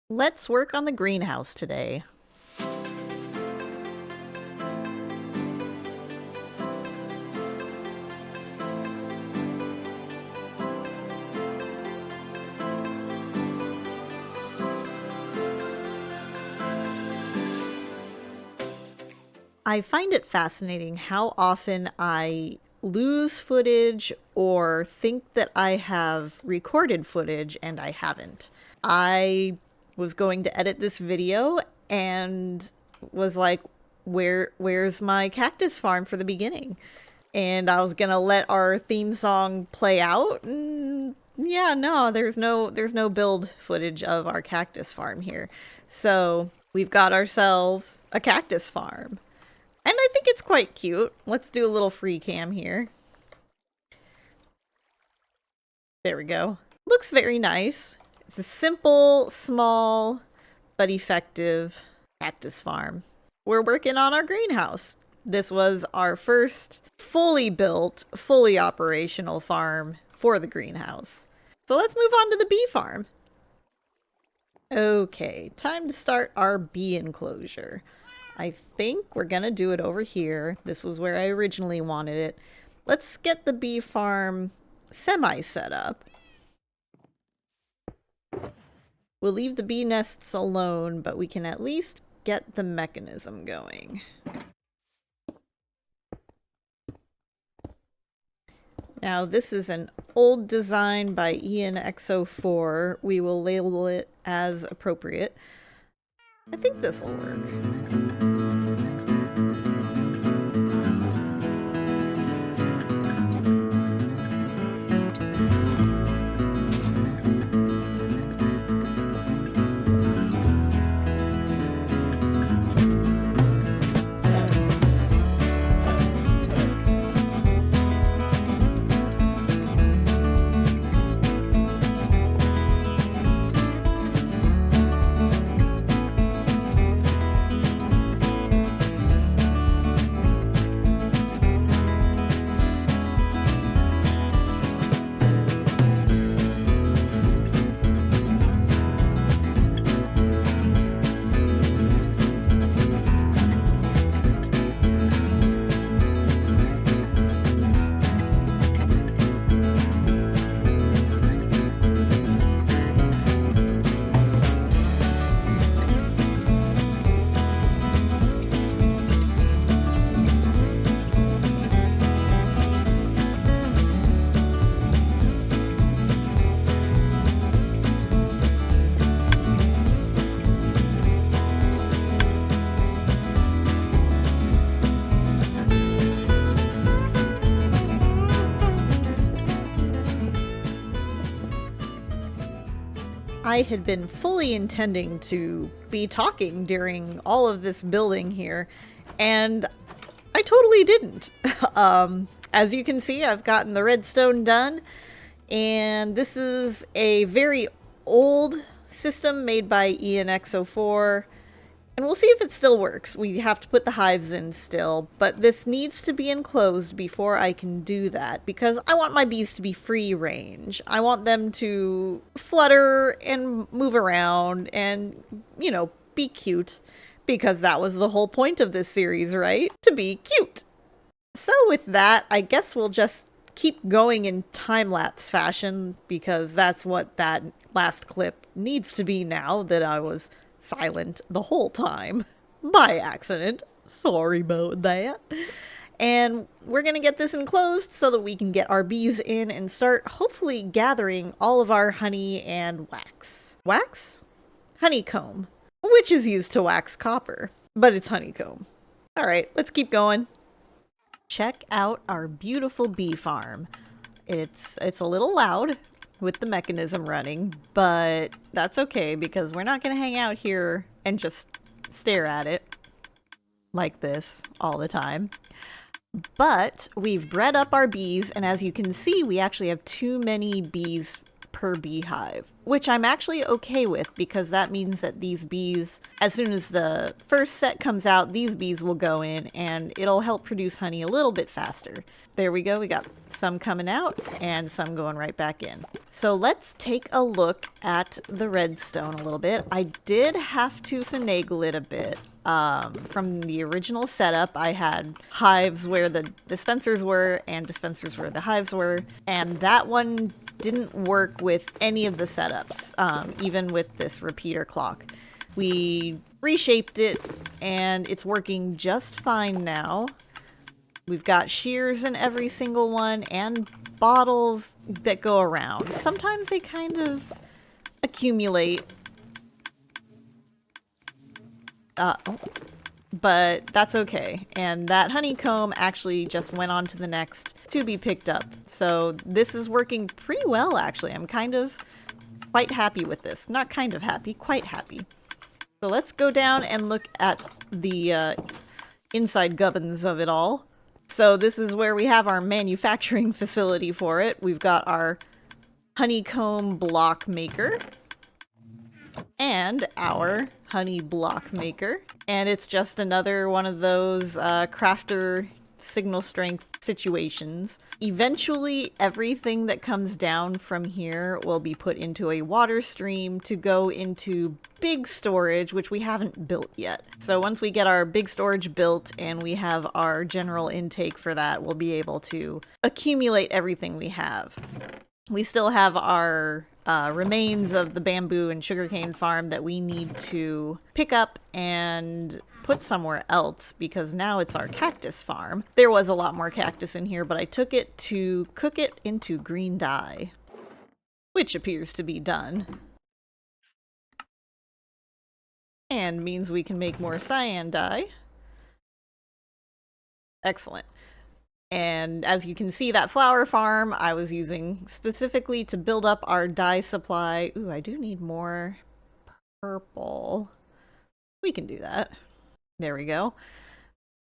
Let's work on the greenhouse today. I find it fascinating how often I lose footage or think that I have recorded footage and I haven't. I was going to edit this video and was like, where's my cactus farm for the beginning? And I was gonna let our theme song play out, and yeah, no, there's no build footage of our cactus farm here. So we've got ourselves a cactus farm. And I think it's quite cute. Let's do a little free cam here. There we go. Looks very nice. It's a simple, small, but effective cactus farm. We're working on our greenhouse. This was our first fully built, fully operational farm for the greenhouse. So let's move on to the bee farm. Okay, time to start our bee enclosure. I think we're gonna do it over here. This was where I originally wanted it. Let's get the bee farm semi set up. We'll leave the bee nests alone, but we can at least get the mechanism going. Now this is an old design by ENXO4. We will label it as appropriate. I think this will work. I had been fully intending to be talking during all of this building here, and I totally didn't. As you can see, I've gotten the redstone done, and this is a very old system made by ENXO4, and we'll see if it still works. We have to put the hives in still, but this needs to be enclosed before I can do that, because I want my bees to be free range. I want them to flutter and move around and, you know, be cute, because that was the whole point of this series, right? To be cute. So with that, I guess we'll just keep going in time-lapse fashion, because that's what that last clip needs to be now that I was silent the whole time by accident. Sorry about that. And we're gonna get this enclosed so that we can get our bees in and start hopefully gathering all of our honey and wax. Wax? Honeycomb, which is used to wax copper, but it's honeycomb. All right, let's keep going. Check out our beautiful bee farm. It's a little loud with the mechanism running, but that's okay, because we're not going to hang out here and just stare at it like this all the time. But we've bred up our bees, and as you can see, we actually have too many bees per beehive, which I'm actually okay with because that means that these bees, as soon as the first set comes out, these bees will go in and it'll help produce honey a little bit faster. There we go. We got some coming out and some going right back in. So let's take a look at the redstone a little bit. I did have to finagle it a bit. From the original setup, I had hives where the dispensers were and dispensers where the hives were, and that one didn't work with any of the setups, even with this repeater clock. We reshaped it and it's working just fine now. We've got shears in every single one and bottles that go around. Sometimes they kind of accumulate. But that's okay. And that honeycomb actually just went on to the next to be picked up. So this is working pretty well, actually. I'm kind of quite happy with this. Not kind of happy, quite happy. So let's go down and look at the inside gubbins of it all. So this is where we have our manufacturing facility for it. We've got our honeycomb block maker and our honey block maker, and it's just another one of those crafter signal strength situations. Eventually everything that comes down from here will be put into a water stream to go into big storage, which we haven't built yet. So once we get our big storage built and we have our general intake for that, we'll be able to accumulate everything we have. We still have our remains of the bamboo and sugarcane farm that we need to pick up and put somewhere else because now it's our cactus farm. There was a lot more cactus in here, but I took it to cook it into green dye, which appears to be done. And means we can make more cyan dye. Excellent. And as you can see, that flower farm I was using specifically to build up our dye supply. Ooh, I do need more purple. We can do that. There we go.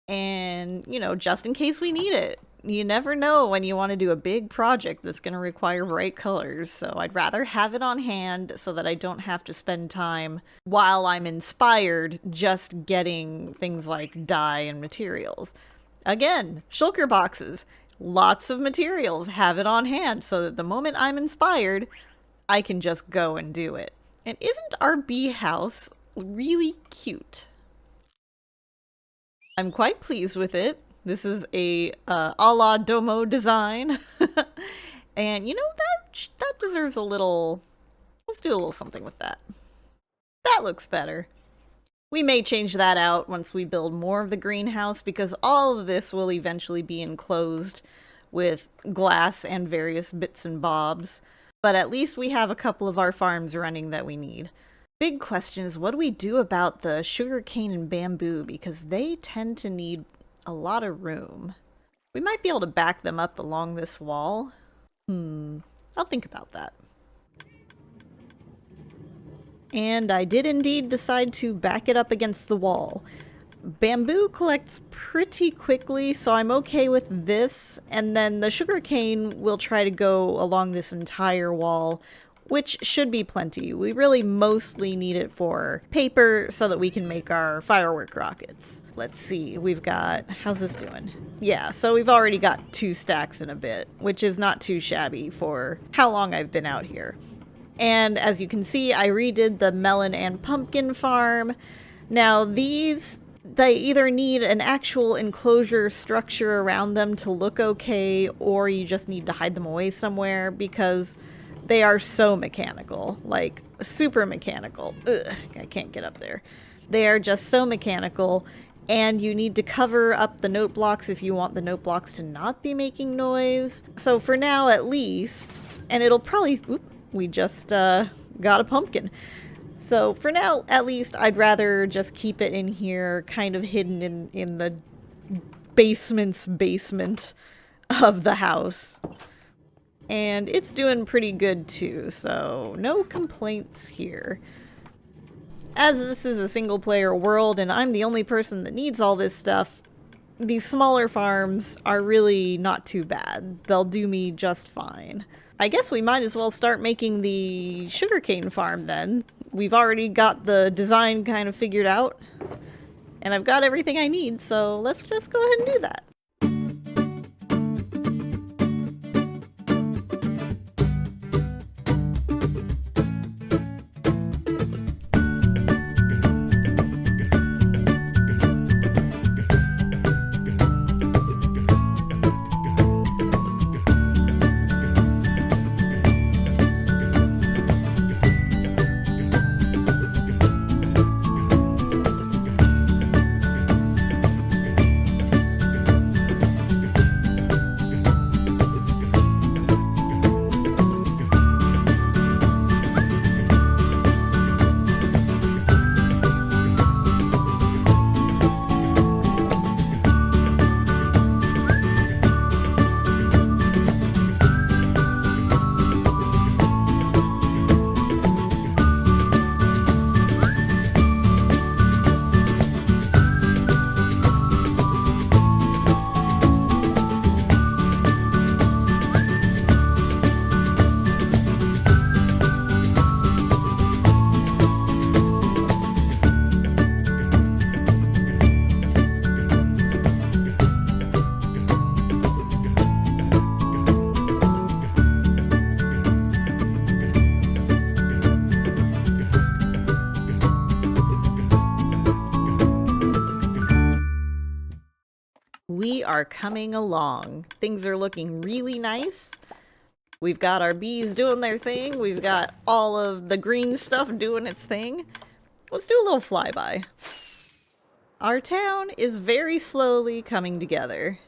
And, you know, just in case we need it. You never know when you want to do a big project that's going to require bright colors. So I'd rather have it on hand so that I don't have to spend time while I'm inspired just getting things like dye and materials. Again, shulker boxes, lots of materials, have it on hand so that the moment I'm inspired, I can just go and do it. And isn't our bee house really cute? I'm quite pleased with it. This is a OhNoDomo design. And you know, that deserves a little, let's do a little something with that. That looks better. We may change that out once we build more of the greenhouse because all of this will eventually be enclosed with glass and various bits and bobs. But at least we have a couple of our farms running that we need. Big question is, what do we do about the sugarcane and bamboo? Because they tend to need a lot of room. We might be able to back them up along this wall. I'll think about that. And I did indeed decide to back it up against the wall. Bamboo collects pretty quickly, so I'm okay with this. And then the sugarcane will try to go along this entire wall, which should be plenty. We really mostly need it for paper so that we can make our firework rockets. Let's see, we've got, how's this doing? Yeah, so we've already got 2 stacks in a bit, which is not too shabby for how long I've been out here. And as you can see, I redid the melon and pumpkin farm. Now these, they either need an actual enclosure structure around them to look okay, or you just need to hide them away somewhere because they are so mechanical, like super mechanical. Ugh, I can't get up there. They are just so mechanical, and you need to cover up the note blocks if you want the note blocks to not be making noise. So for now at least, and it'll probably, we just got a pumpkin. So for now, at least, I'd rather just keep it in here, kind of hidden in the basement's basement of the house. And it's doing pretty good too, so no complaints here. As this is a single-player world and I'm the only person that needs all this stuff, these smaller farms are really not too bad. They'll do me just fine. I guess we might as well start making the sugarcane farm then. We've already got the design kind of figured out, and I've got everything I need, so let's just go ahead and do that. We are coming along. Things are looking really nice. We've got our bees doing their thing. We've got all of the green stuff doing its thing. Let's do a little flyby. Our town is very slowly coming together.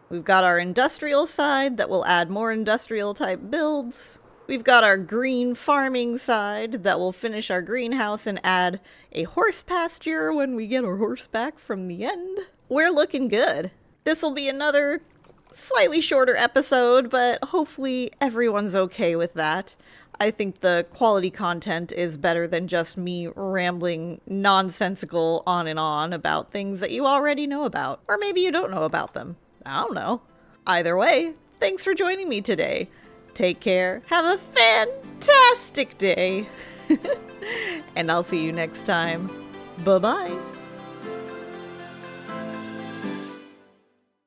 We've got our industrial side that will add more industrial type builds. We've got our green farming side that will finish our greenhouse and add a horse pasture when we get our horse back from the end. We're looking good. This will be another slightly shorter episode, but hopefully everyone's okay with that. I think the quality content is better than just me rambling nonsensical on and on about things that you already know about. Or maybe you don't know about them. I don't know. Either way, thanks for joining me today. Take care, have a fantastic day, and I'll see you next time. Bye-bye.